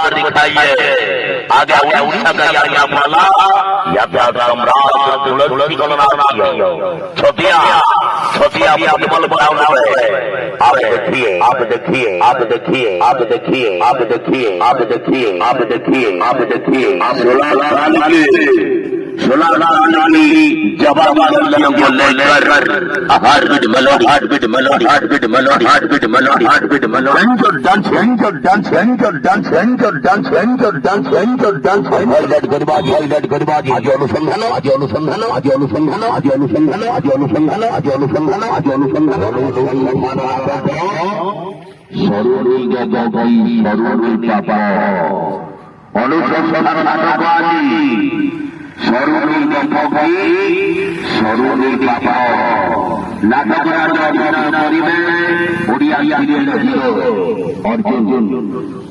कर दिखाइए। आगे उड़ीसा का क्या माला या सम्राट तुलसी छोटिया छोटिया फुटबॉल बनाना है। आप देखिए आप देखिए आप देखिए आप देखिए आप देखिए आप देखिए आप देखिए आप देखिए आप 16 जवाब को लेकर heartbeat melody heartbeat melody heartbeat melody heartbeat melody heartbeat melody dance dance dance dance dance dance highlight गरबाजी आज अनुसंधान आज अनुसंधान आज अनुसंधान आज अनुसंधान आज अनुसंधान आज अनुसंधान आज अनुसंधान সরুনি গগৈ সরুনি চাপা অনুসন্ধান নাটকানি সরুনি গগৈ সরুনি চাপা নাটকের অভিনয় করিবে ওড়িয়া সিরিয়ালের হিরো অর্জুন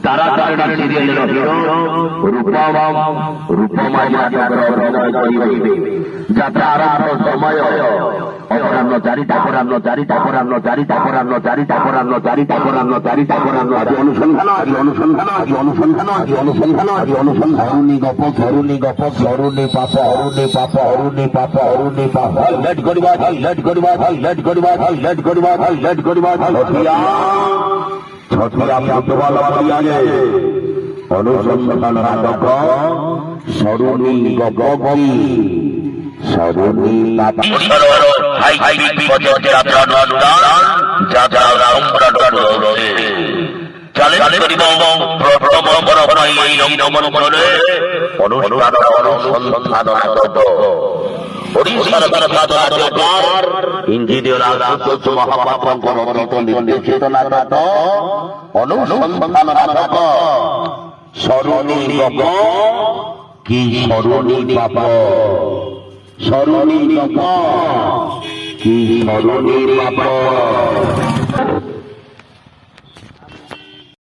তারা তারা সিরিয়ালের হিরো রূপম নাটকের অভিনয় করিবে যাত্রা আরম্ভ সময় অপরাহ্ন 4টা অপরাহ্ন 4টা অপরাহ্ন 4টা অপরাহ্ন 4টা অপরাহ্ন 4টা অপরাহ্ন 4টা অপরাহ্ন আজ অনুসন্ধান আজ অনুসন্ধান আজ অনুসন্ধান আজ অনুসন্ধান আজ অনুসন্ধান অরুণী গপ অরুণী গপ অরুণী পাপ অরুণী পাপ অরুণী পাপ অরুণী পাপ হাইলাইট করিবা হাইলাইট করিবা হাইলাইট করিবা হাইলাইট করিবা হাইলাইট করিবা ছটিয়া ছটিয়া ফুটবল পড়িয়া অনুসন্ধান নাটক সরুণী গগৈ সরুণী পাপা হাই হাই বিপদে যাত্রা নন্দন যাত্রা সম্রাট রয়েছে চলে করিব প্রথম পরপরাই এই নমন করে অনুষ্ঠান অনুসন্ধান নাটক ওড়িশার নাটককার ইঞ্জিনিয়ার আশুতোষ মহাপাত্র নির্দেশিত নাটক অনুসন্ধান নাটক সরুণী গগৈ কি সরুণী পাপা সরুণী গগৈ কি সরুণী পাপা